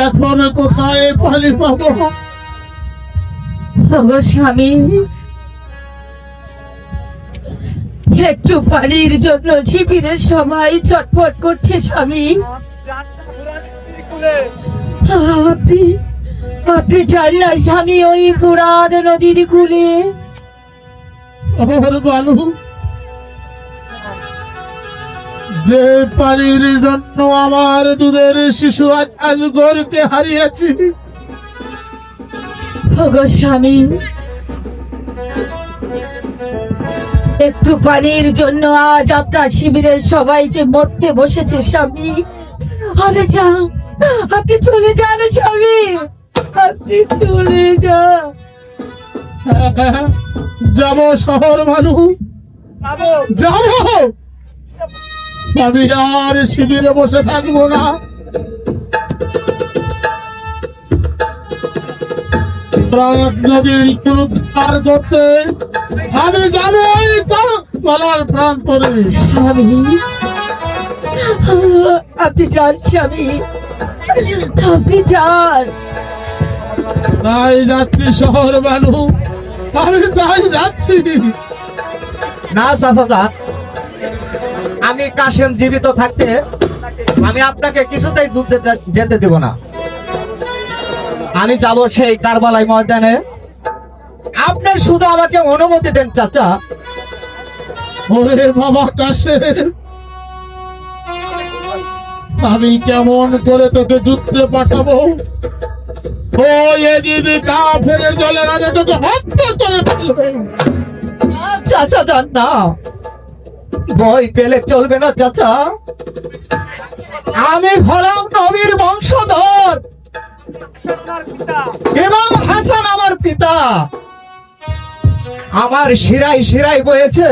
এখন কোথায় পানি পাবো? ওগো স্বামী, একটু পানির জন্য শিবিরের সবাই চটপট করছে স্বামী। আপনি আপনি চান না স্বামী ওই ফুরাত নদীর কূলে? ওর বালু, যে পানির জন্য আমার দুধের শিশু আজ গরুকে হারিয়েছি। ওগো স্বামী, একটু পানির জন্য আজ আপনার শিবিরের সবাই যে মরতে বসেছে স্বামী। আরে যান, আপনি চলে যান স্বামী, আপনি চলে যান। যাব শহর বালু, যাব। আমি আর শিবিরে বসে থাকবো না। রাত নদীর পার করতে আমি যাবো ওই তলার প্রান্তরে। স্বামী, আপনি যান স্বামী, আপনি যান। তাই যাচ্ছি শহর বালু, আমি তাই যাচ্ছি। না চাচা, আমি কাশেম জীবিত থাকতে আমি আপনাকে কিছুতেই যুদ্ধে যেতে দেব না। আমি যাব সেই কারবালাই ময়দানে। আপনি শুধু আমাকে অনুমতি দেন চাচা। ওরে বাবা কাশেম, আমি কেমন করে তোকে যুদ্ধে পাঠাবো? ওই এদিকে কাফেরের দলের আগে তোকে হত্যা করে ফেলবে। চাচা যান না, ভয় পেলে চলবে না চাচা। আমি হলাম নবীর বংশধর, ইমাম হাসান আমার পিতা। আমার শিরায় শিরায় বয়েছে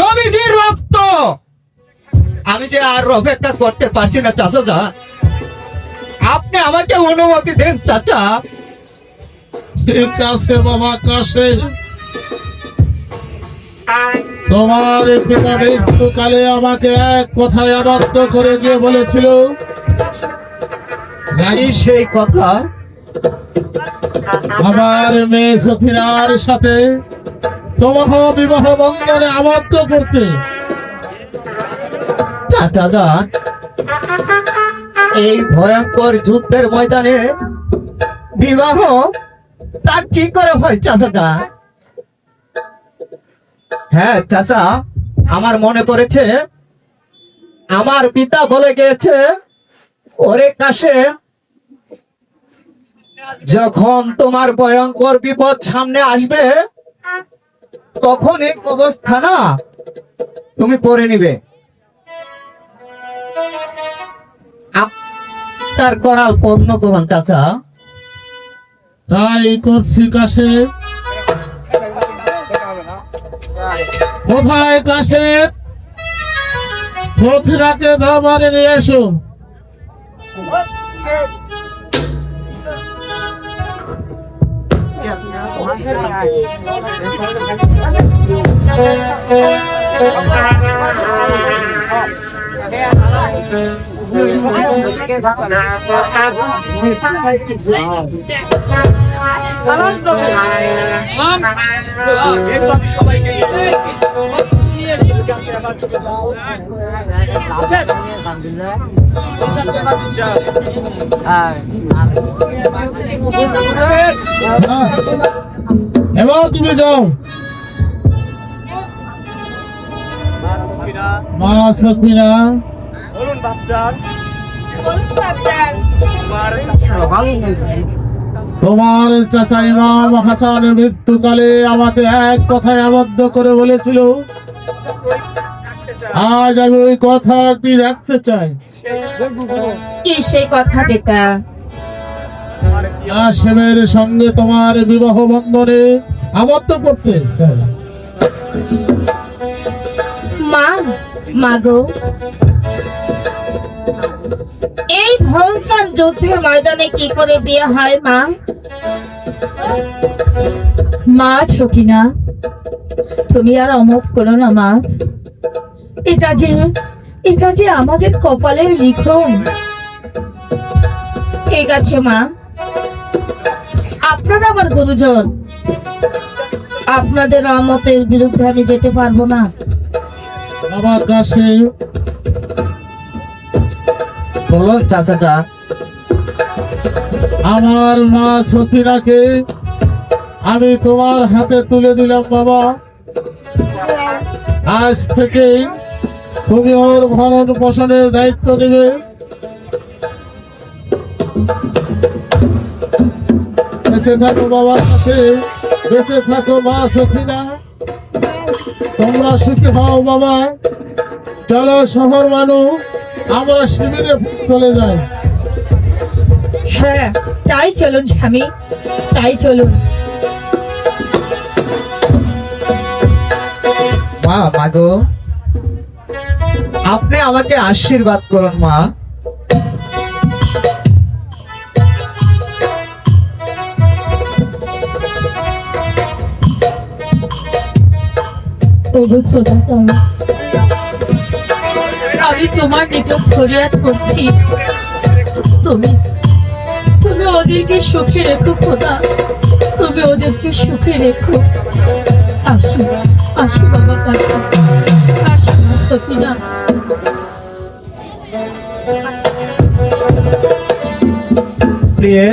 নবীজির রক্ত। আমি যে আর অপেক্ষা করতে পারছি না চাচা, আপনি আমাকে অনুমতি দেন চাচা। ঠিক আছে বাবা কাশেম, তোমার পিতা মৃত্যুকালে আমাকে এক কথায় আবদ্ধ করে গিয়ে বলেছিল, এই সেই কথা। আমার মেয়ে সফিনার সাথে তোমাকে বিবাহ বন্ধনে আবদ্ধ করতে। চাচা যান, এই ভয়ঙ্কর যুদ্ধের ময়দানে বিবাহ তা কি করে হয় চাচা যান? হ্যাঁ চাচা, আমার মনে পড়েছে, আমার পিতা বলে গিয়েছে, ওরে কাশেম, যখন তোমার ভয়ঙ্কর বিপদ সামনে আসবে তখন এই অবস্থা না তুমি পড়ে নিবে। তার করাল পূর্ণ করুন চাচা। তাই করছি কাশেম। কোথায় কাশেম? সফিনাকে দরবারে নিয়ে এসো। এবার তুমি যাও। মা সফিনা, তোমার চাচা ইমাম হাসান মৃত্যুকালে আমাকে এক কথায় আবদ্ধ করে বলেছিল, আজ আমি ওই কথাটি রাখতে চাই। কি সেই কথা পিতা? কাশেমের সঙ্গে তোমার বিবাহ বন্ধনে আবদ্ধ করতে চাই। মা গো, এই ভয়ঙ্কর যুদ্ধের ময়দানে কি করে বিয়ে হয় মা? মা ছকিনা, তুমি আর অমত করো না মা। এটা যে আমাদের কপালের লিখন। ঠিক আছে মা, আপনারা আমার গুরুজন, আপনাদের আমতের বিরুদ্ধে আমি যেতে পারবো না। আমার কাছে বলুন চাচা। আমার মা সখিনাকে আমি তোমার হাতে তুলে দিলাম বাবা। আজ থেকে তুমি ওর ভরণ পোষণের দায়িত্ব নেবে। বেঁচে থাকো বাবার কাছে, বেঁচে থাকো মা সখিনা, তোমরা সুখী হও বাবা। চলো শহর মানুষ, আমরা শিবিরে চলে যাই। হ্যাঁ, তাই চলুন স্বামী, তাই চলুন। মাগো, আপনি আমাকে আশীর্বাদ করুন মা। ওগো খোদা, আমি তোমার নিকট ফরিয়াদ করছি, তুমি তুমি ওদেরকে সুখে রেখো খোদা, তুমি ওদেরকে সুখে রেখো। আসো আসো বাবা, কাকু আসো সখিনা। প্রিয়ে,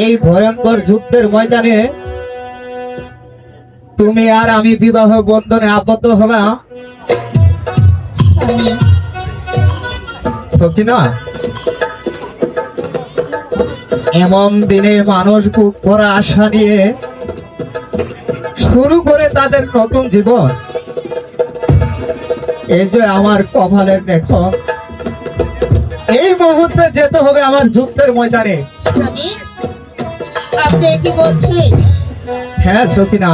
এই ভয়ঙ্কর যুদ্ধের ময়দানে তুমি আর আমি বিবাহ বন্ধনে আবদ্ধ হলাম স্বামী, সখিনা। এমন দিনে মানুষ বুক ভরা আশা নিয়ে শুরু করে তাদের নতুন জীবন। এই যে আমার কপালের লেখন, এই মুহূর্তে যেতে হবে আমার যুদ্ধের ময়দানে। স্বামী, আপনি কি বলছেন? হ্যাঁ সখিনা,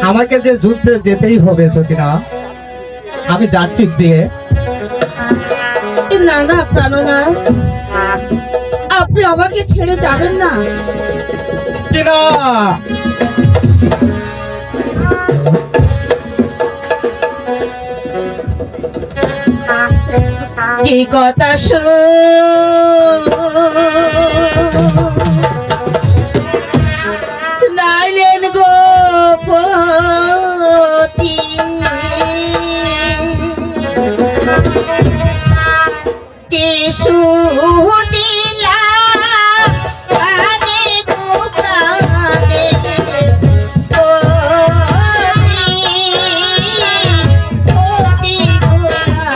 আমাকে যে যুদ্ধে যেতেই হবে সখিনা। আমি যাচ্ছি বিয়ে। না না প্রাণনা, আপনি আমাকে ছেড়ে যাবেন না। সখিনা, কি কথা লাইলেন গোপতি, কি সুদিলা কানে গোপ্রাণে অতি গোরা।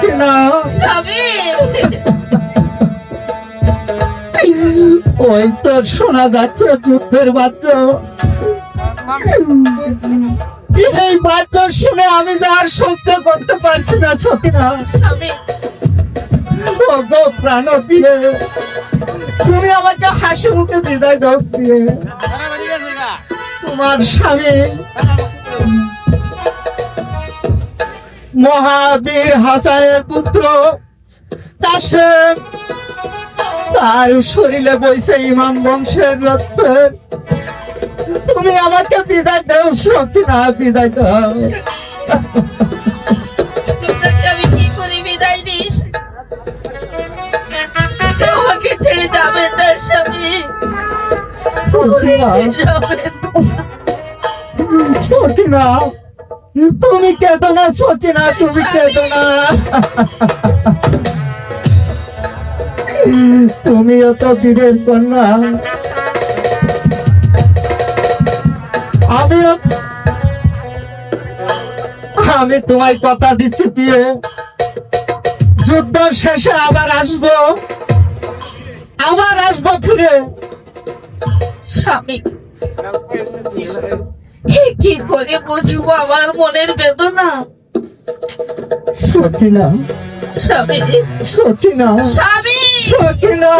সকিনা, স্বামী ওই তো শোনা যাচ্ছে যুদ্ধের বাদ্য। এই বাদ্য শুনে আমি যে আর সহ্য করতে পারছি না সকিনা। স্বামী ও গো প্রাণ প্রিয়ে, তুমি আমাকে হাসি মুখে বিদায় দাও প্রিয়ে। তোমার স্বামী মহাবীর হাসানের পুত্র কাশেম, তার শরীরে বইছে ইমাম বংশের রক্ত। তুমি আমাকে বিদায় দাও সকিনা, বিদায় দাও। আপনাকে আমি কি করে বিদায় দিস? আমাকে ছেড়ে যাবেন না স্বামী, সকিনা, যাবেন না। সকিনা, তুমি কেঁদো না সকিনা, তুমি কেঁদো না। তুমিও তো বীরের কন্যা, আমি তোমায় কথা দিচ্ছি প্রিয়, যুদ্ধ শেষে আবার আসবো, আবার আসবো ফিরে। স্বামী কি করে বুঝবো আমার মনের বেদনা? সকিনা, স্বামী সকিনা, স্বামী সকিনা,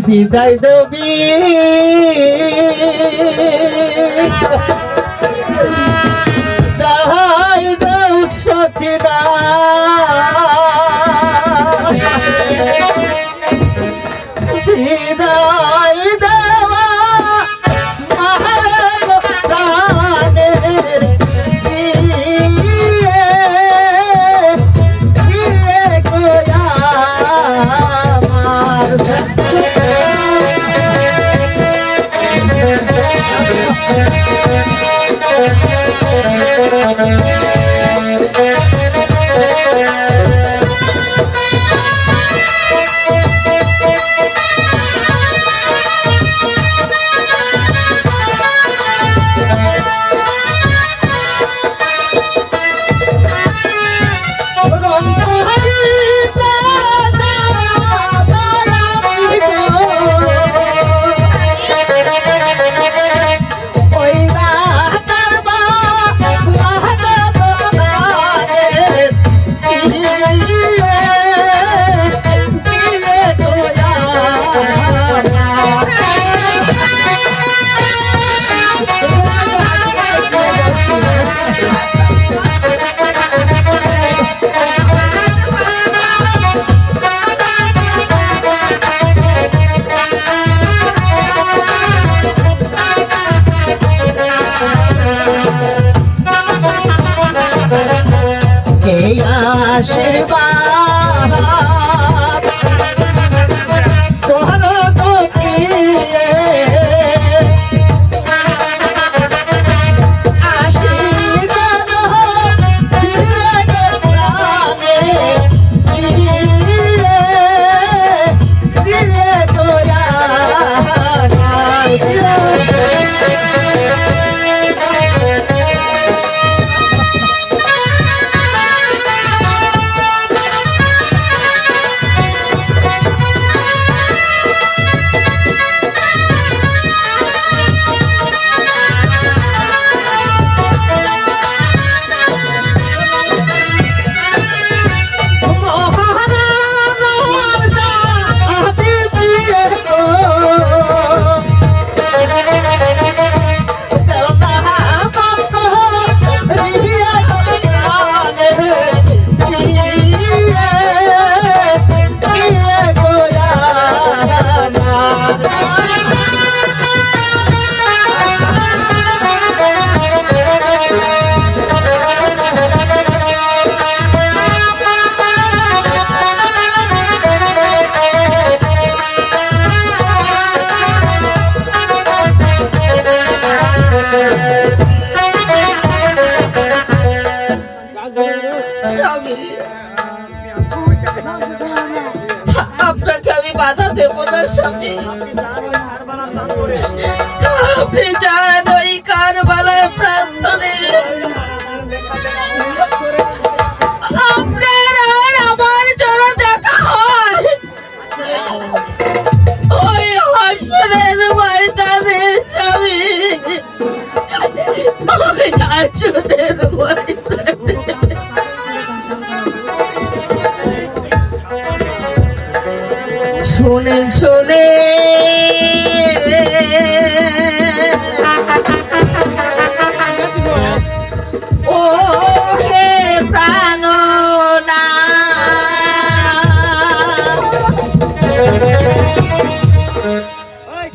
বিদায় দেবী, বিদায় দেও সকিনা, বিদায় দেওয়া মহারানের বিয়ে, বিয়ে গোয়া আমার আপনাকে আমি বাধা দেব না স্বামী। আপনি যান ওই কারবালার প্রান্তরে, আপনার আর আমার জন্য দেখা হয় ওই হাসরের ময়দানে স্বামী, ওই হাসরের ময়দানে। শোনেন শোনে ও হে প্রাণনা,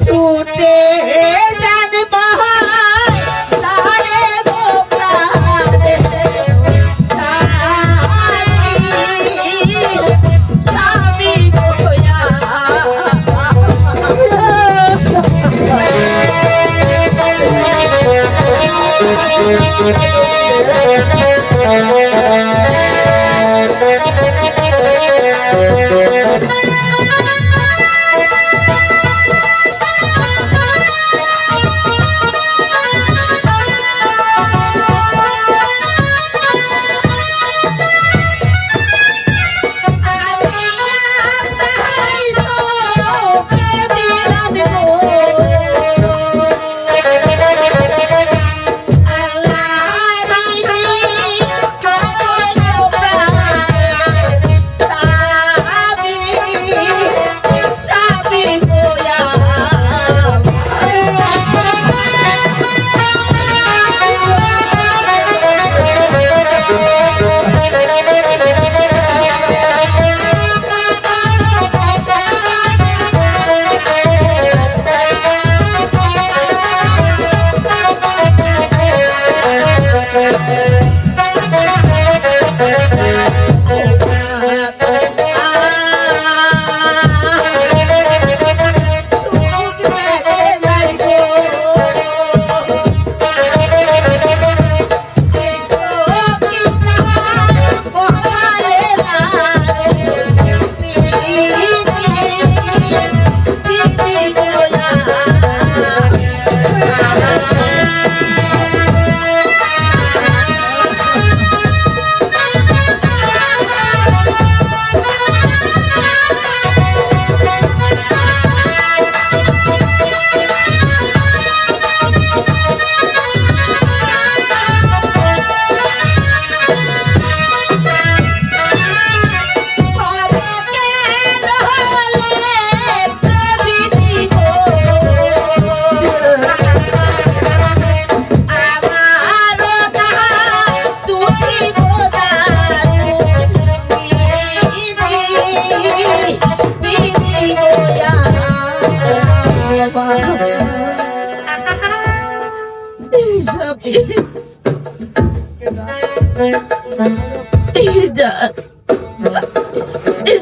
ছুটে যান তারে গো প্রাণে স্বামী গোয়া।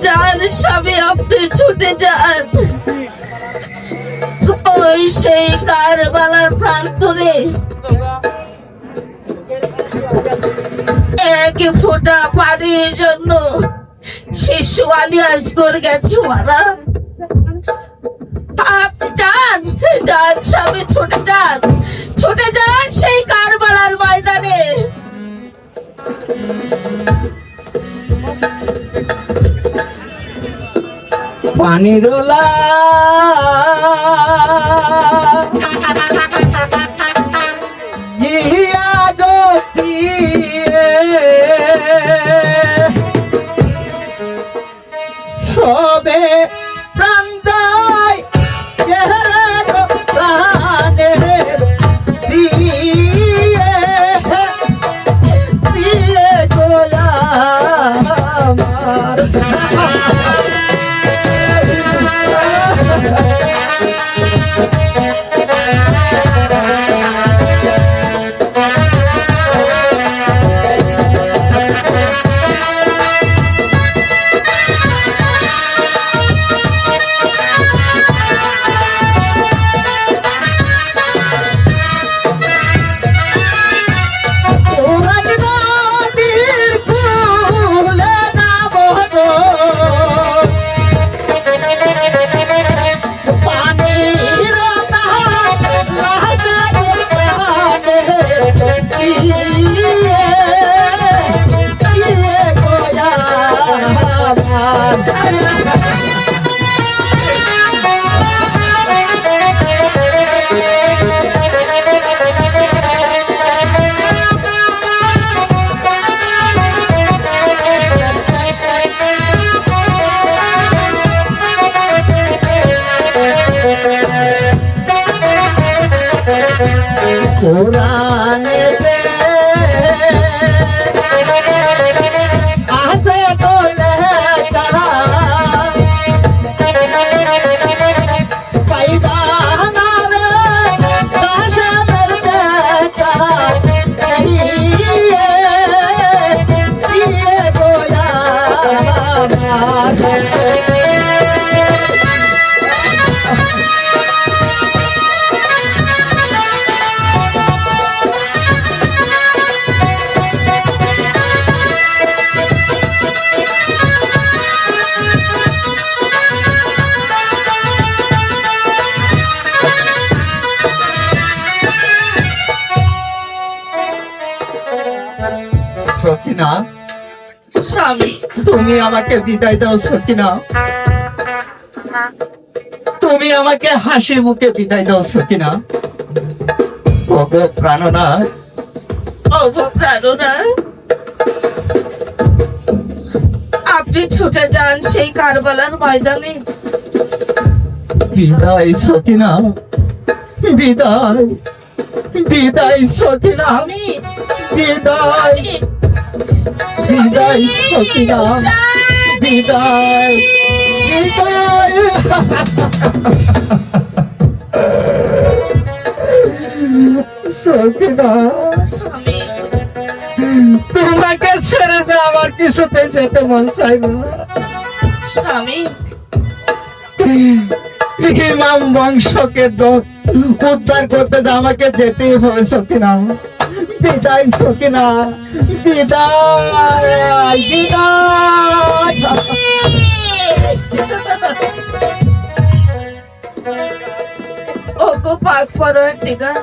যান স্বামী, আপনি ছুটে যান ওই সেই কারবালার প্রান্তরে। এক ফোঁটা পানির জন্য শিশু আলী আসগর গেছে মারা। আপনি যান যান স্বামী, ছুটে যান, ছুটে যান সেই কারবালার ময়দানে। পানিরোলা ইয়া জ্যোতি সবে প্রাণ যায় প্রাণের দিয়ে দিয়ে গোলা পানির লাশে কোরআনে আছে তো লেখা পাইবা না রে কাশেমের দেখা দিয়ে গোয়া সকিনা, স্বামী তুমি আমাকে বিদায় দাও সকিনা, তুমি আমাকে হাসি মুখে বিদায় দাও সকিনা। ওগো প্রাণনাথ, ওগো প্রাণনা, আপনি ছুটে যান সেই কারবালার ময়দানে। বিদায় সকিনা, বিদায় বিদায় সকিনা, স্বামী বিদায় বিদায় সকিনা, বিদায় বিদায়। সকিনা, স্বামী তোমাকে ছেড়ে যে আমার কিছুতে যেতে মন চাই না। স্বামী ইমাম বংশকে উদ্ধার করতে যে আমাকে যেতেই হবে সকিনা। বিদায় সকিনা, বিদায় বিদায়। ওগো পাক পরওয়ারদিগার,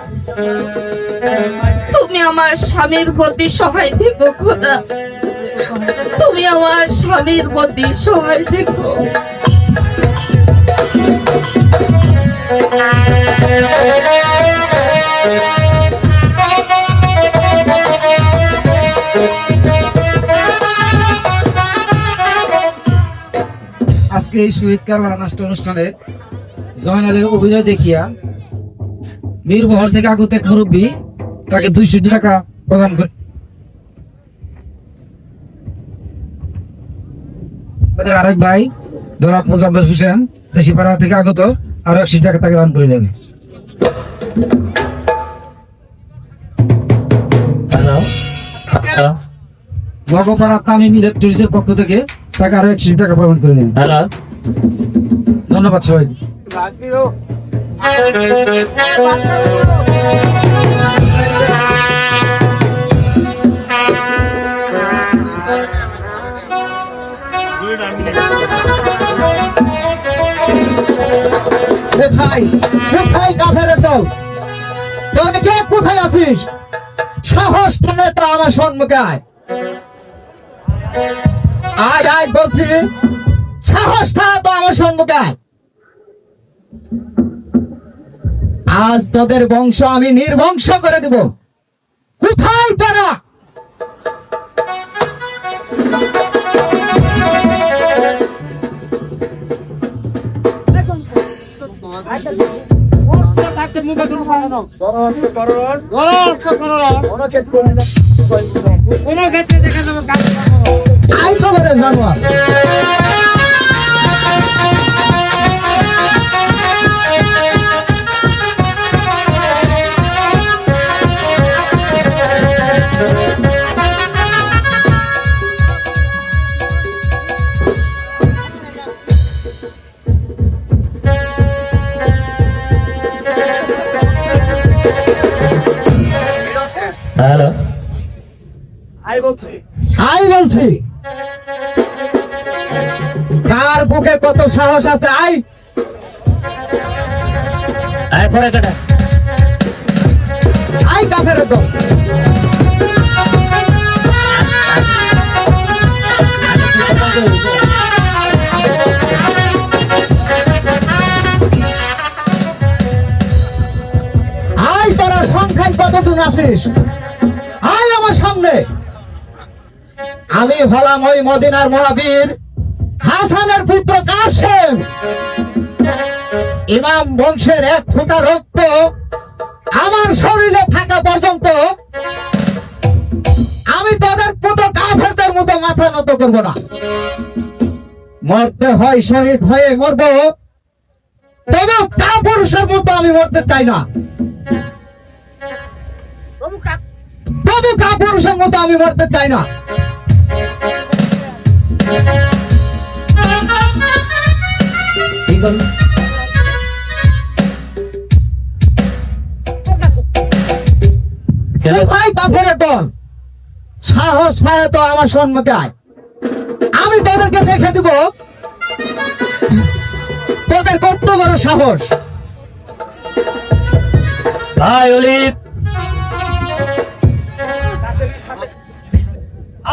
তুমি আমার স্বামীর প্রতি সহায় থেকো খোদা, তুমি আমার স্বামীর প্রতি সহায় থেকো। আজকে এই শহীদ কারবালা নাট্য অনুষ্ঠানে জয়নালের অভিনয় দেখিয়া বীরবহর থেকে আগত এক মুরব্বী তাকে 200 টাকা প্রদান করে আরেক ভাই জনাব মোজাম্মেল হোসেন দেশিপাড়া থেকে আগত আরো 100 টাকা তাকে দান করে নেবে। বগপাড়া তামিম ইলেকট্রনিক্সের পক্ষ থেকে তাকে আরো 100 টাকা প্রদান করে নেবে। ধন্যবাদ সবাই। কোথায় কোথায় কাফেরের দল? তোকে কে কোথায় আছিস? সাহস থাকলে তো আমার সম্মুখে আয়। আয় আয় বলছি, সাহস থাকলে তো আমার সম্মুখে আয়। আজ তোদের বংশ আমি নির্বংশ করে দিব। কোথায় তারা? আয় তো বলে জানোয়ার। হ্যালো, আই বলছি, কার কার বুকে কত সাহস আছে? আই পরে কাটা আই কাফের দল। আই তোরা সংখ্যায় কতজন আছিস? আয় আমার সামনে। আমি হলাম ওই মদিনার মহাবীর হাসানের পুত্র কাসেম। ইমাম বংশের এক ফোঁটা রক্ত আমার শরীরে থাকা পর্যন্ত আমি তোদের মতো কাফেরদের মতো মাথা নত করব না। মরতে হয় শহীদ হয়ে মরব, তবে কাপুরুষের মতো আমি মরতে চাই না। তবু কাপুরুষের মতো আমি মরতে চাই না। ঠিক আছে কোথায় কাপড়ের দল? সাহস হয় তো আমার সম্মুখে আয়, আমি তোদেরকে দেখে দিব তোদের কত বড় সাহস। ভাই অলিভ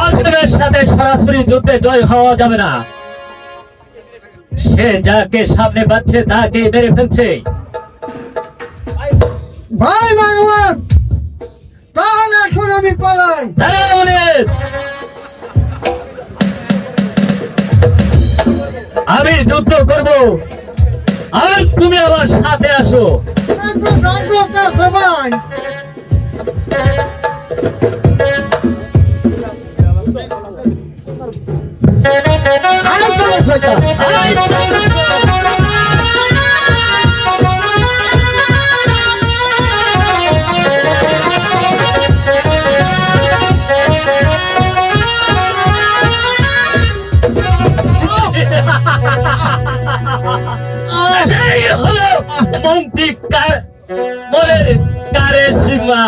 আলসেমের সাথে সরাসরি যুদ্ধে জয় হওয়া যাবে না। সে যাকে সামনে পাচ্ছে তাকে মেরে ফেলছে। ভাই ভগবান, তাহলে এখন আমি পালাই। দাঁড়াও অলিভ, আমি যুদ্ধ করব, আজ তুমি আমার সাথে আসো। সবাই এই হলো মন্ত্রী বলে কারে সীমা।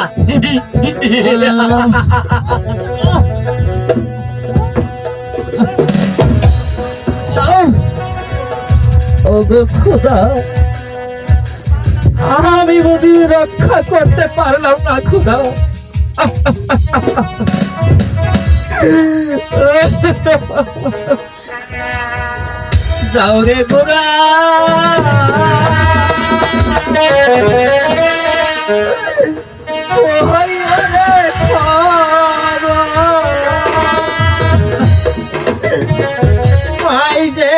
খোদা, আমি বুঝি রক্ষা করতে পারলাম না খোদা। যাও রে গোরা, ভাই যে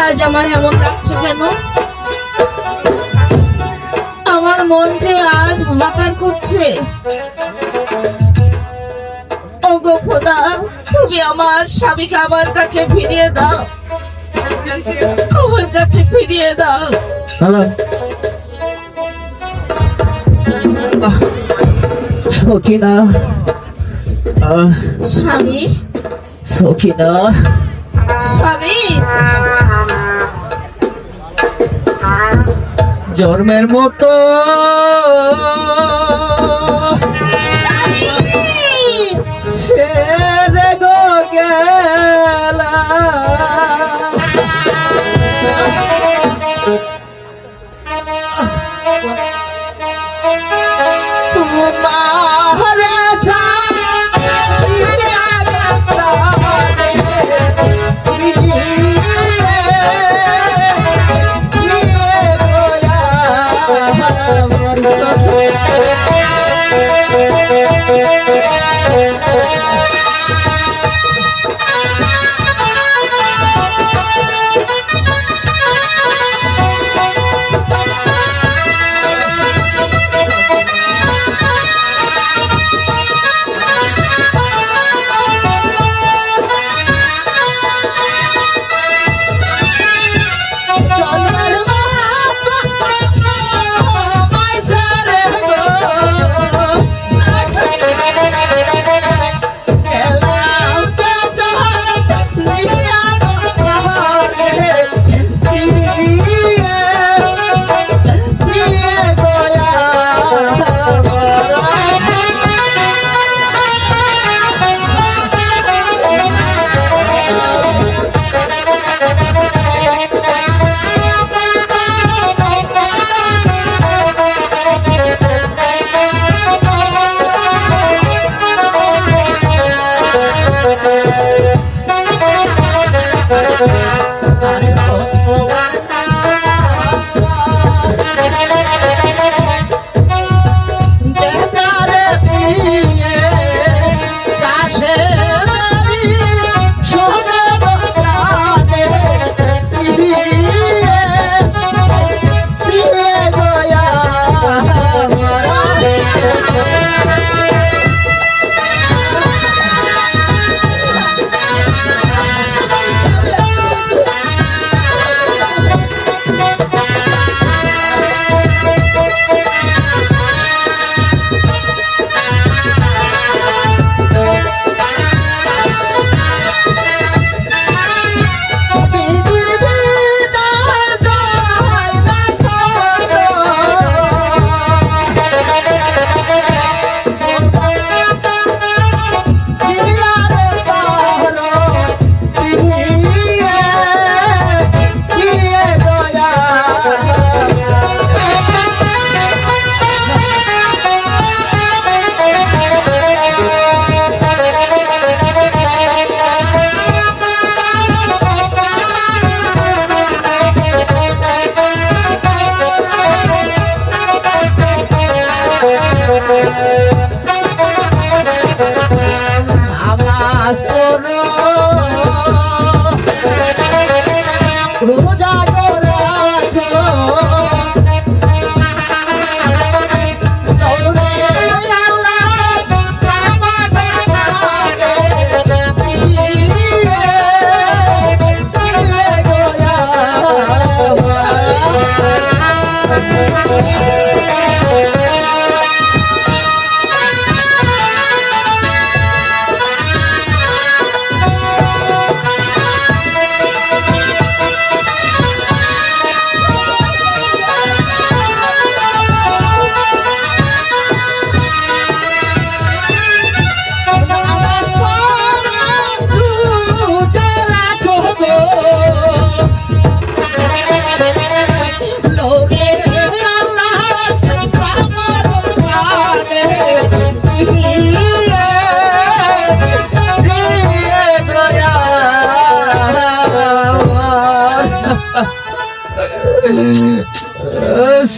আজ আমার এমন লাগছে কেন? আমার মন যে আজ হাহাকার করছে। ওগো খোদা, তুমি আমার স্বামীকে আমার কাছে ফিরিয়ে দাও, আমার কাছে ফিরিয়ে দাও। হ্যালো সখিনা, স্বামী, সখিনা, স্বামী, জন্মের মতো ছেড়ে গো গেলা, তোমার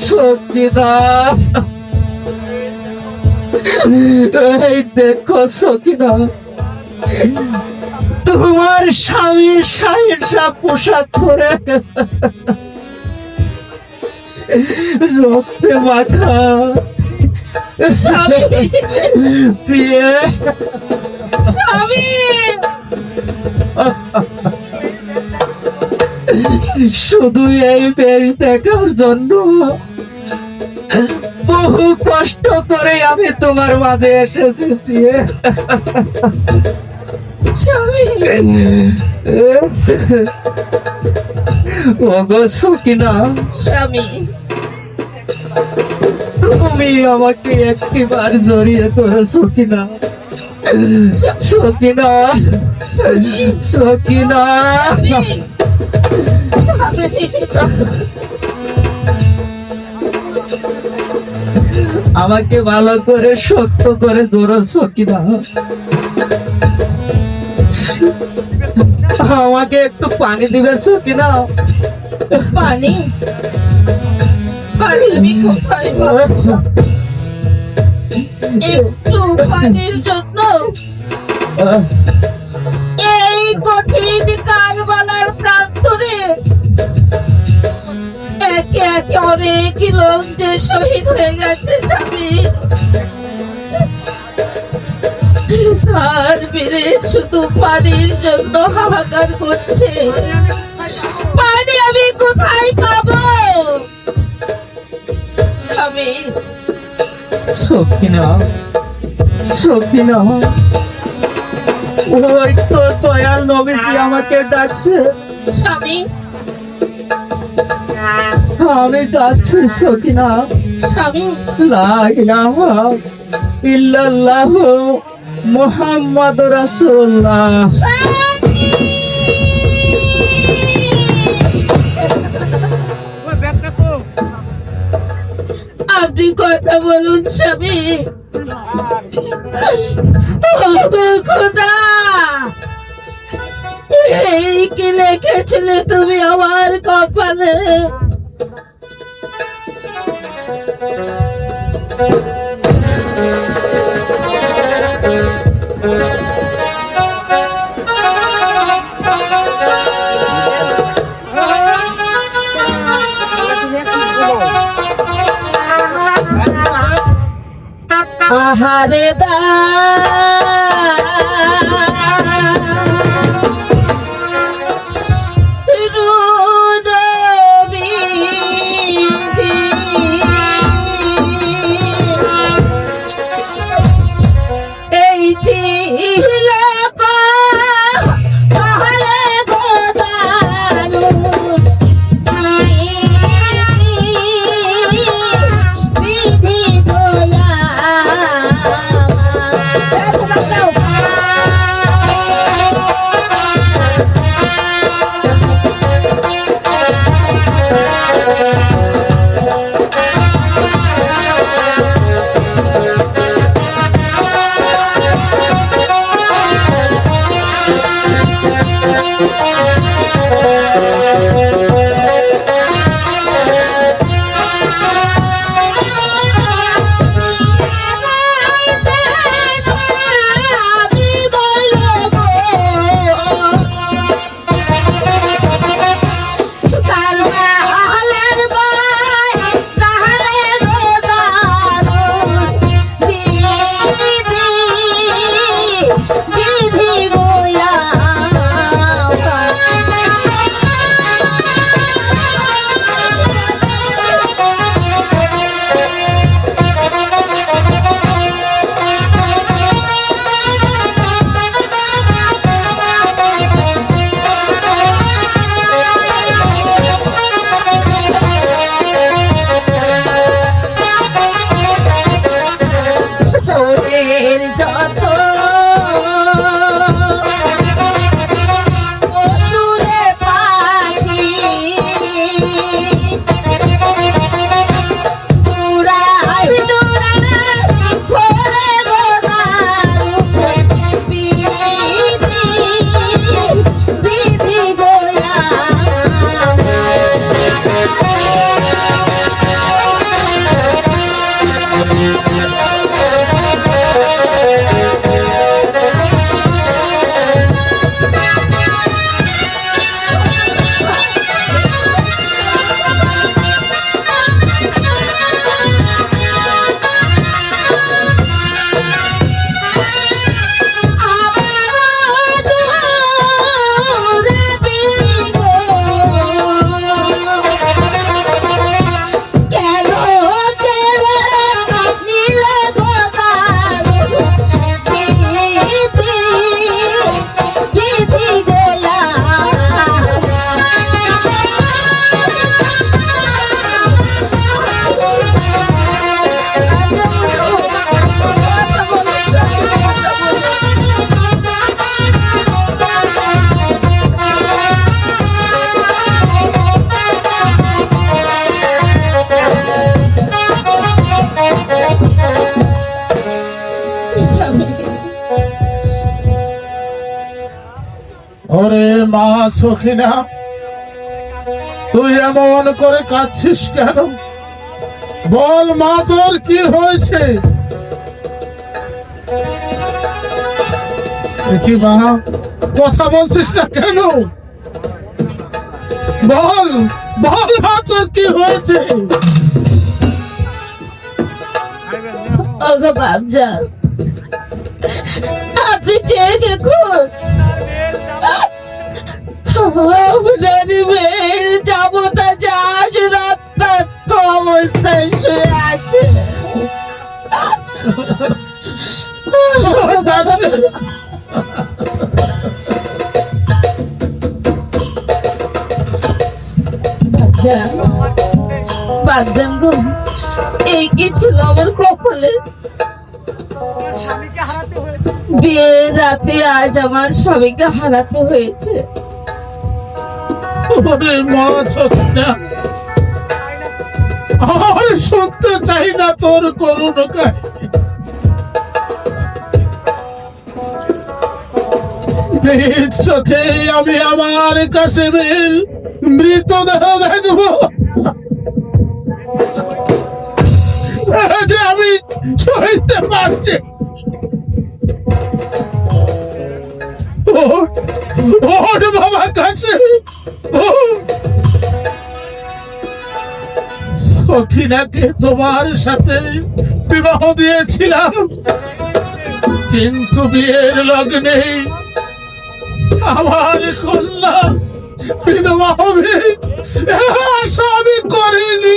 সকিনা, এই দেখো সকিনা, তোমার স্বামী সাহেবরা পোশাক পরে রক্তে মাথা স্বামী, প্রিয় স্বামী, শুধু এই বেশ দেখার জন্য বহু কষ্ট করে আমি তোমার মাঝে এসেছি প্রিয়ে। স্বামী, ওগো সকিনা, স্বামী, তুমি আমাকে একটিবার জড়িয়ে ধরেছো কিনা? সকিনা, সকিনা, আমাকে ভালো করে শক্ত করে ধরেছো কিনা? আমাকে একটু পানি দিবে সকিনা? পানি, পানি, আমি খুব পানি পাবো। একটু পানির জন্য এই কঠিন কারবালার প্রান্তরে একে একে অনেক লোক যে শহীদ হয়ে গেছে স্বামী। আর বীরে শুধু পানির জন্য হাহাকার করছে। পানি আমি কোথায় পাবো স্বামী? সকিনা, সকিনা, ওই তো দয়াল নবীজি আমাকে ডাকছে, স্বামী, আমি যাচ্ছি সকিনা। স্বামী, লা ইলাহা ইল্লাল্লাহ মুহাম্মদ রাসূলুল্লাহ। আপনি কথা বলুন স্বামী। ওগো খোদা, এই কি লিখেছিলে তুমি আমার কপালে? আহারে দা এই ছিল তাহলে গোদারুন বিধি গোয়া মা সখিনা, তুই এমন করে কাঁদছিস কেন? বল মা, তোর কি হয়েছে? কি মা, কথা বলছিস না কেন? বল বল মা, তোর কি হয়েছে? ওগো বাপজান, আপনি চেয়ে দেখুন, আপনার মেয়ের যাবতা যাস রক্তাক্ত অবস্থায় শুয়ে আছে। বাপজান গো, এই কি ছিল আমার কপালে? বিয়ের রাতে আজ আমার স্বামীকে হারাতে হয়েছে। ওরে মা সখিনা, আর শুনতে চাই না তোর করুণ কাহিনী। এই চোখে আমি আমার কাশেমের মৃতদেহ দেখবো, যে আমি সইতে পারছি। ওর বাবা কাছে সখিনাকে তোমার সাথে বিবাহ দিয়েছিলাম, কিন্তু বিয়ের লগ্নে আমার কন্যা বিধবা হবে আশা আমি করিনি।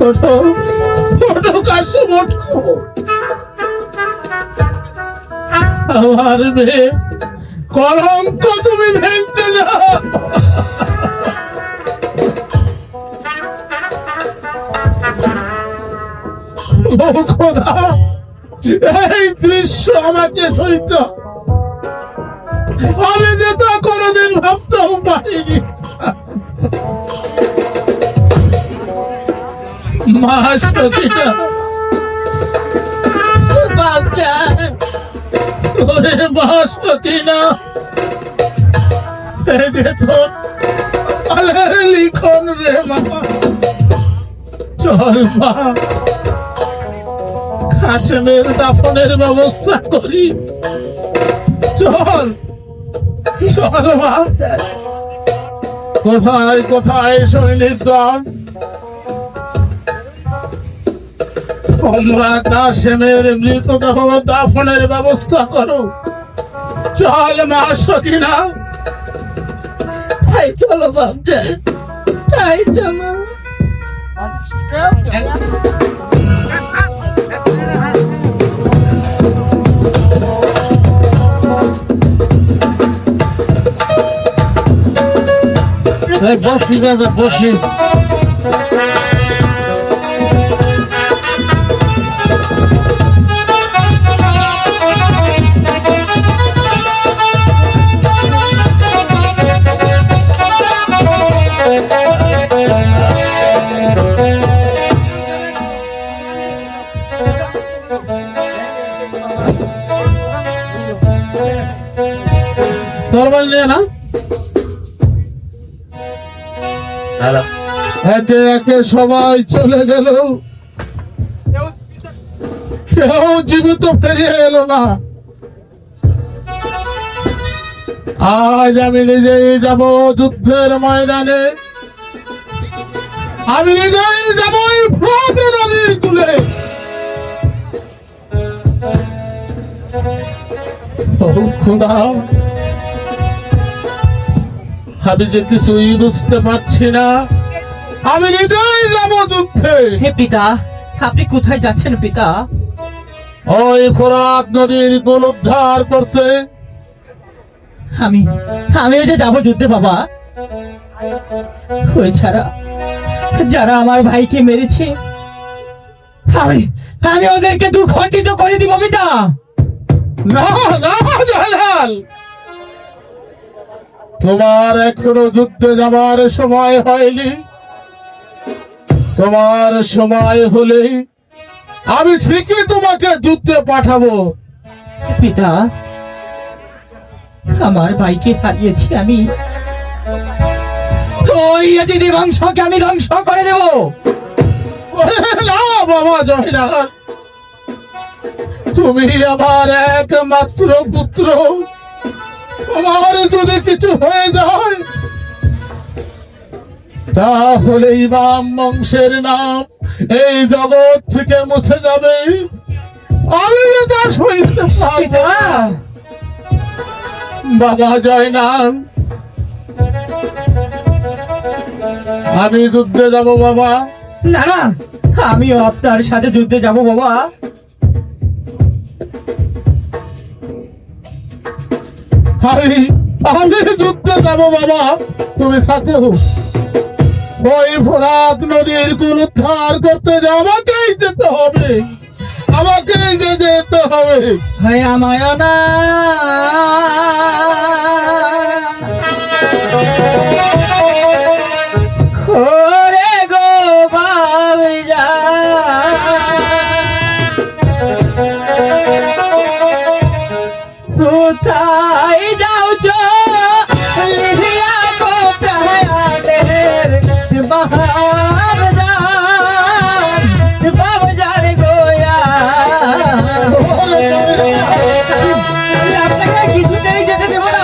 ওঠো ওঠো কাশিম, ওঠো। আমার মেয়ে কলঙ্ক তুমি ভেঙতে দাও। ও খোদা, এই দৃশ্য আমাকে সইত, আমি যে তা কোনোদিন ভাবতেও পারিনি। মা সখিনা, বাপজান, ওরে মা সখিনা, এই যে তোর আলের লিখন রে মা। চল মা, কাশেমের দাফনের ব্যবস্থা করি। চল চল মা। কোথায় কোথায় সৈনিক দল? তোমরা কাশেমের মৃতদেহ দাফনের ব্যবস্থা করো। চল মা সখিনা। তাই চলো বাপজান, তাই চলো। বসিস রাজা, বসিস। তরবাল নিয়ে না, একে একে সবাই চলে গেল, কেউ জীবিত ফিরিয়ে এলো না। আজ আমি নিজেই যাব যুদ্ধের ময়দানে, আমি নিজেই যাব এই ফ্রত নদীর কূলে। ও খোদা, আমি যে কিছুই বুঝতে পারছি না। আমি নিজেই যাব যুদ্ধে। হে পিতা, আপনি কোথায় যাচ্ছেন পিতা? ওই ফোরাত নদীর কুল উদ্ধার করতে। আমি আমিও যে যাবো যুদ্ধে বাবা। ওই ছাড়া যারা আমার ভাইকে মেরেছে, আমি আমি ওদেরকে দুখণ্ডিত করে দিব পিতা। না না জালাল, তোমার এখনো যুদ্ধে যাবার সময় হয়নি। তোমার সময় হলে আমি ঠিকই তোমাকে যুদ্ধে পাঠাবো। পিতা, আমার ভাইকে হারিয়েছি আমি, ওই অতিথি বংশকে আমি ধ্বংস করে দেব। না বাবা জয়নাল, তুমি আমার একমাত্র পুত্র, তোমার যদি কিছু হয়ে যায় তাহলে ইমাম বংশের নাম এই জগৎ থেকে মুছে যাবে। আমি যে তা সইতে পারবো পিতা, না। বাবা জয়নাল, আমি যুদ্ধে যাব বাবা। না না, আমিও আপনার সাথে যুদ্ধে যাব বাবা। আমি আমি যুদ্ধে যাব বাবা, তুমি থাকো। ওই ফোরাত নদীর কুল উদ্ধার করতে যে আমাকেই যেতে হবে, আমাকেই যে যেতে হবে। হয় আমায় না, ওরে গো বাবজা, কোথায় যাও চো লিহিয়া কোথায় বাহার যান, বাবজার গোয়া। আমি আপনাকে কিছুতেই যেতে দেব না।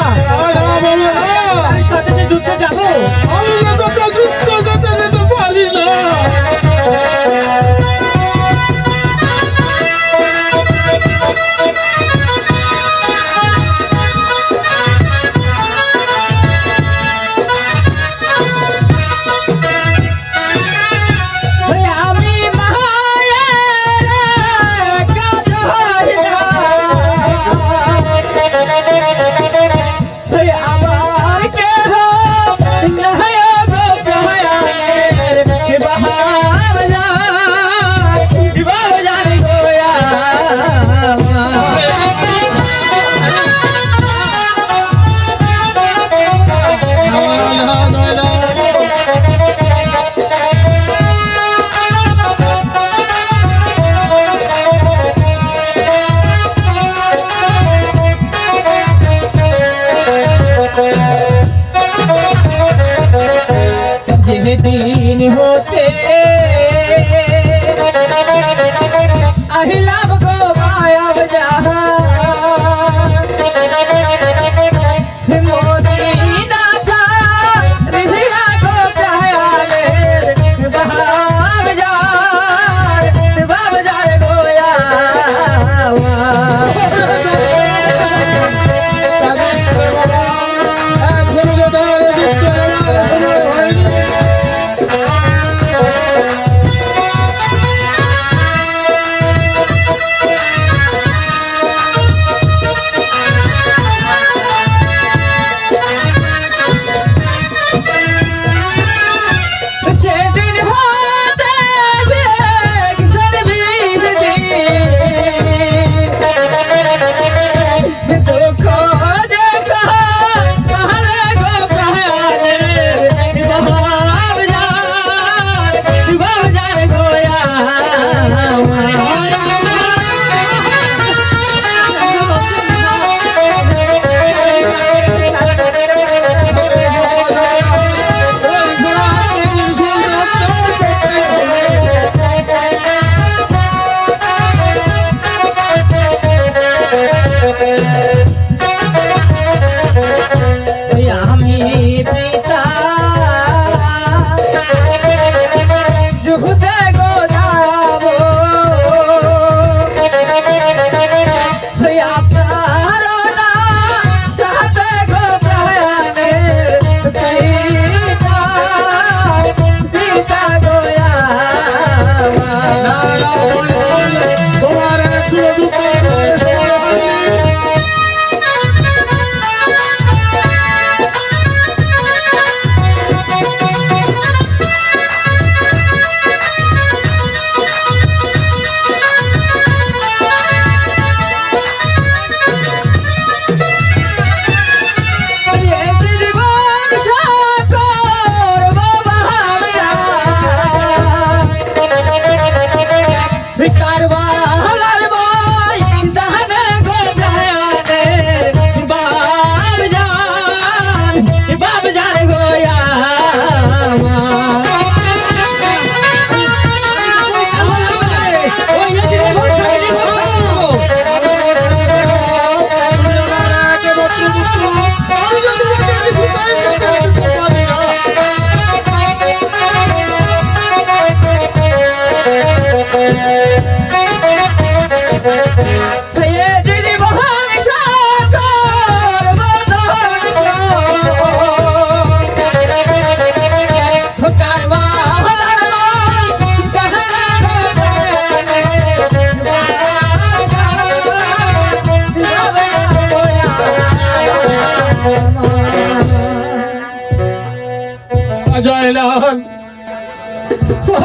লাল ভাই দানে গো জানে বাপ জান গো জয়লাল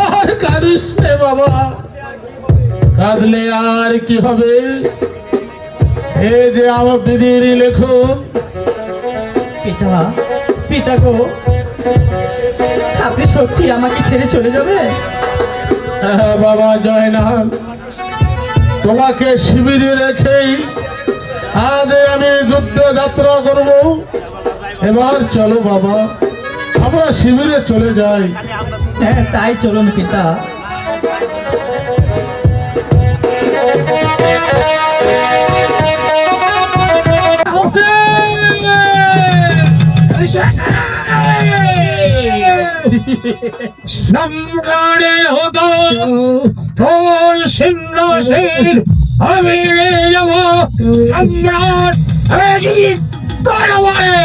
আর কাঁদিস রে বাবা, কাঁদলে আর কি হবে? এই যে আমার দিদির লেখুন। পিতা পিতা গো, আপনি সত্যি আমাকে ছেড়ে চলে যাবে? হ্যাঁ বাবা জয়নাল, তোমাকে শিবিরে রেখেই আজ আমি যুদ্ধে যাত্রা করব। এবার চলো বাবা, আমরা শিবিরে চলে যাই। হ্যাঁ তাই চলুন পিতা। সম্রাটে হতো তোর সিংহাসন আমি নিয়ে যাব সম্রাট অজিত দরবারে।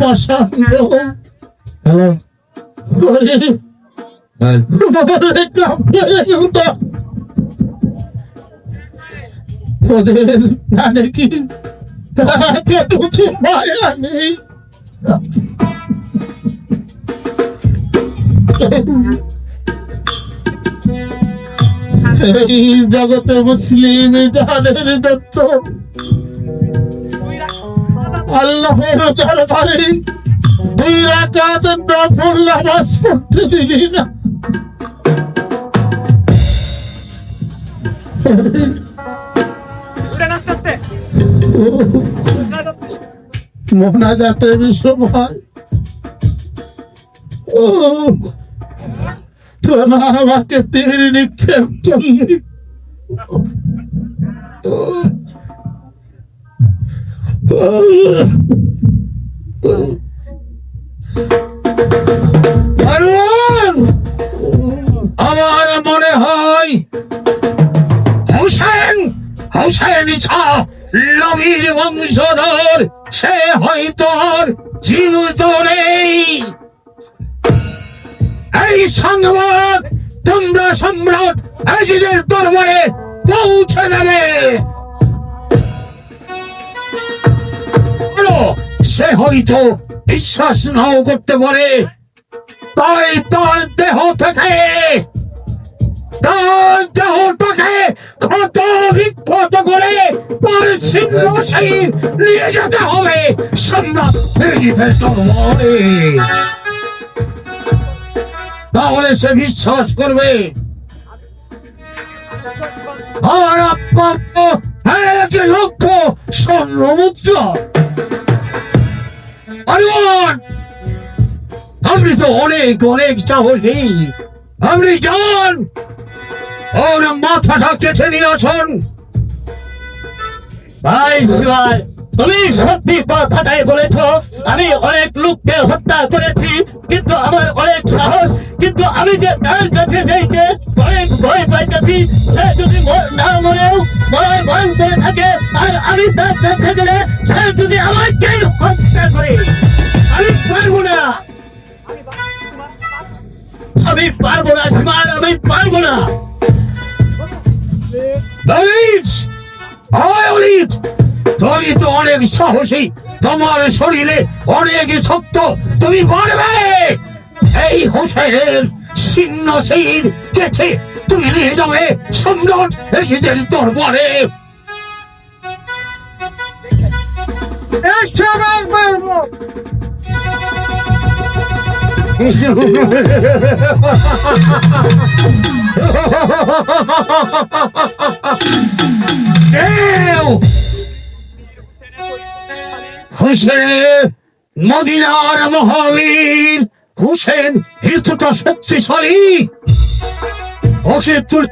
পছন্দ ওদের মানে কি এতটুকু মায়া নেই? এই জগতে মুসলিম জানের দত্ত আল্লাহর দরবারে 2 রাকাত নফল নামাজ পড়তে দিলি না। মোনাজাতের সময় ও তোরা আমাকে তীর নিক্ষেপ করলি। আমার মনে হয় হুসেন হুসেন শাহ নবীর বংশধর, সে হয়তো আর জীবিত নেই। এই সংবাদ তোমরা সম্রাট অজিতের দরবারে পৌঁছে দেবে। সে হয়তো বিশ্বাস নাও করতে পারে, তাই তার দেহটাকে ক্ষত বিক্ষত করে তার সিংহাসন নিয়ে যেতে হবে সম্রাট অজিতের দরবারে। তাহলে সে বিশ্বাস করবে। আর আপনার তো 1 লক্ষ স্বর্ণ মুদ্রা। আপনি তো অনেক অনেক সাহসী, আপনি যান ওর মাথাটা কেটে নিয়ে আসুন। ভাই শিবাই, তুমি সত্যি কথাটাই বলেছ। আমি অনেক লোককে হত্যা করেছি, কিন্তু আমার অনেক সাহস। কিন্তু আমি যে তার কাছে যাইতে অনেক ভয় পাইতেছি, সে যদি না মরেও মরার ভয় করে থাকে, আর আমি তার কাছে গেলে সে যদি আমাকে হত্যা করে, আমি পারবো না। আমি পারবো না শিবাই, আমি পারবো না। তুমি তো অনেক সাহসী, তোমার শরীরে অনেক শক্ত, তুমি পারবে। এই হোসেনের সিংহাসন কেটে তুমি নিয়ে যাবে সম্রাট অজিতের দরবারে। হুসেন মদিনার মহাবীর হুসেন এতটা শক্তিশালী, ওকে তোর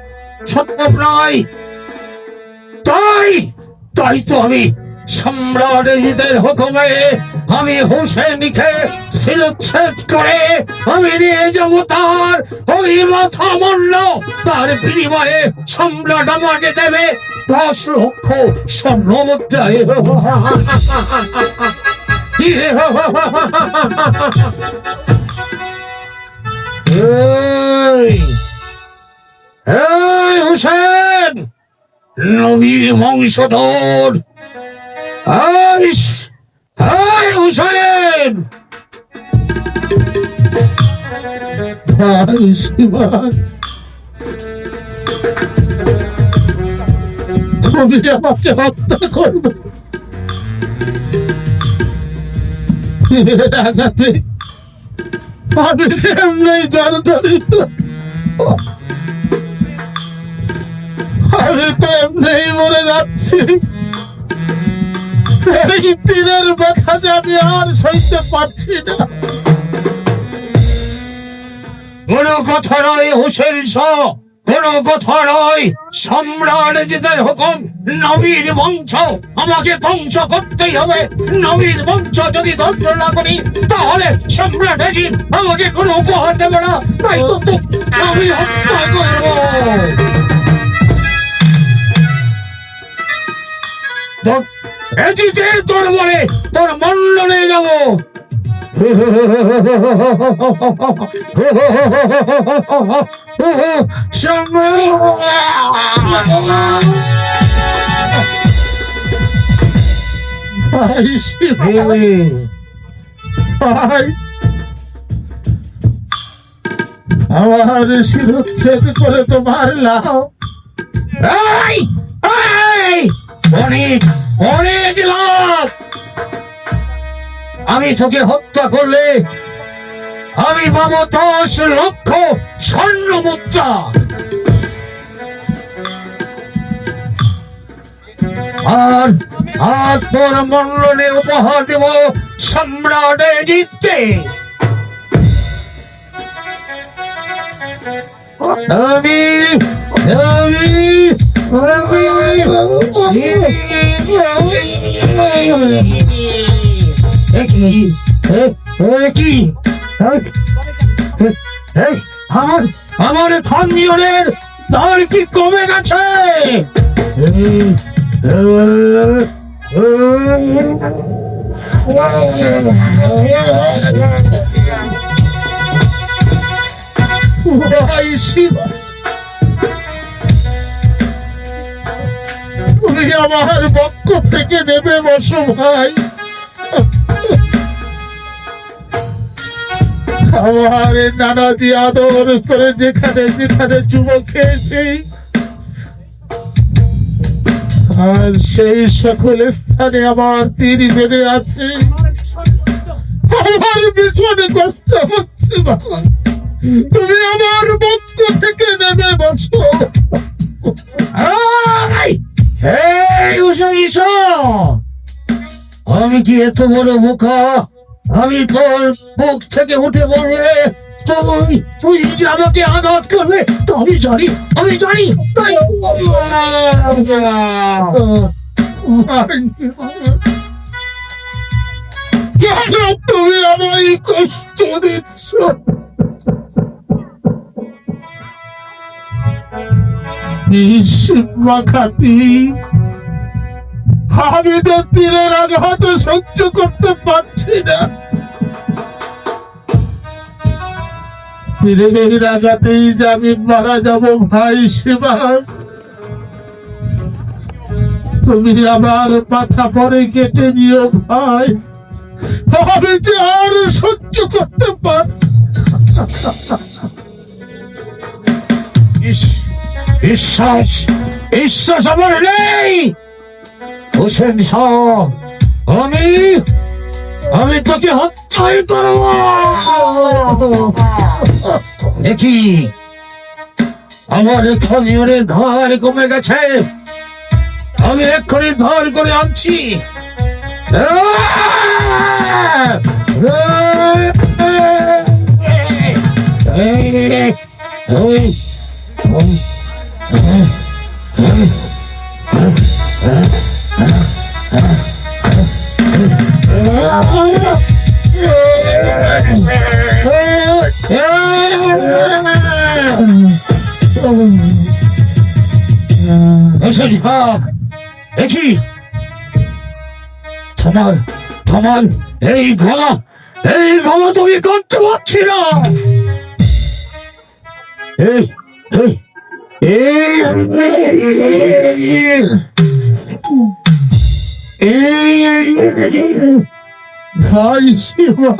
সম্ভব নয়। তাই তাই তো আমি সম্রাট এজিদের হুকুমে আমি হুসেনকে শিরচ্ছেদ করে আমি নিয়ে যাবো তার ওই মাথা মূল্য। তার বিনিময়ে সম্রাট আমাকে দেবে 10 লক্ষ স্বর্ণ মুদ্রা। এই হুসেন নবীর বংশধর, হুসেন ভাই শিবা, তুমি আমাকে হত্যা করবে? এর আঘাতে আমি এমনি জর্জরিত, আমি তো এমনি মরে যাচ্ছি। এই তীরের ব্যথা যে আমি আর সইতে পারছি না। কোনো কথা নয় হুসেন শাহ, কোনো কথা নয়। সম্রাট এজিদের হুকুম, নবীর বংশ আমাকে ধ্বংস করতেই হবে। নবীর বংশ যদি ধ্বংস না করি তাহলে সম্রাট এজিদ আমাকে কোনো উপহার দেবে না। তাই তো আমি হত্যা করব। এজিদের দরবারে তোর মূল্য নিয়ে যাবো। ভাই শিবা, ভাই আমার শিরচ্ছেদ করে তো মারলাম। এই, এই, অনেক অনেক লাভ। আমি তোকে হত্যা করলে আমি পাবো 10 লক্ষ স্বর্ণ মুদ্রা। আর আর তোর মূল্যে উপহার দেব সম্রাট এজিদকে। আমি আমি আমার থানিয়নের দর কি কমে গেছে? ভাই শিবা, তুমি আমার পক্ষ থেকে নেবে বসো ভাই। আমার নানাজি আদর করে যেখানে যেখানে যুবক খেয়েছি, আর সেই সকল স্থানে আমার তীর বেঁধে আছে। আমার ভীষণ কষ্ট হচ্ছে বাবা, তুমি আমার পক্ষ থেকে নেবে বসো। আমি কি এত বড় বোকা? আমি তোর বুক থেকে উঠে বললে তুই তুই যে আমাকে আঘাত করবে তো আমি জানি, আমি জানি। তাই কেন তুমি আমায় কষ্ট দিচ্ছ? খাতি আমি তো তীরের আঘাত সহ্য করতে পারছি না। তীরের আঘাতেই যে আমি মারা যাব ভাই শিবা। তুমি আমার মাথা পরে কেটে নিও ভাই, আমি যে আর সহ্য করতে পারছি না। বিশ্বাস বিশ্বাস আমার নেই হুসেন শাহ। আমি তোকে হত্যা রক্ষাই করব। দেখি আমার এখানে ধার কমে গেছে, আমি এক্ষুনি ধার করে আনছি। দেখি তোমার এই গলা তুমি করতে পারছি না। এই এই ভাই শিবা,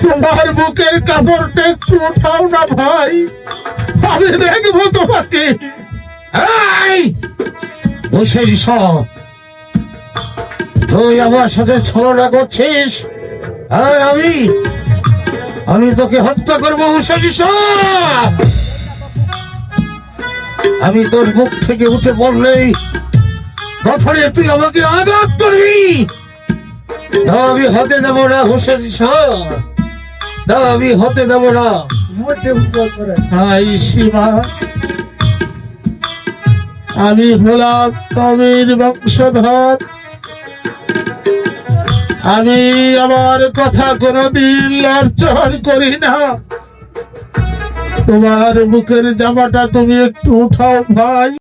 তোমার বুকের কাপড়টা একটু উঠাও না ভাই, আমি দেখবো তোমাকে। বসে তুই আমার সাথে ছলনা করছিস, আর আমি তোকে হত্যা করবো। আমি তোর মুখ থেকে উঠে পড়লেই তখনই তুই আমাকে আঘাত করবি। আমি হতে দেবো না হোসেন শাহ, আমি হতে দেবো না। ভাই শিবা, আমি হলাম নবীর বংশধর, আমি আমার কথা কোনদিন লজ্জন করি না। তোমার বুকের জামাটা তুমি একটু উঠাও ভাই।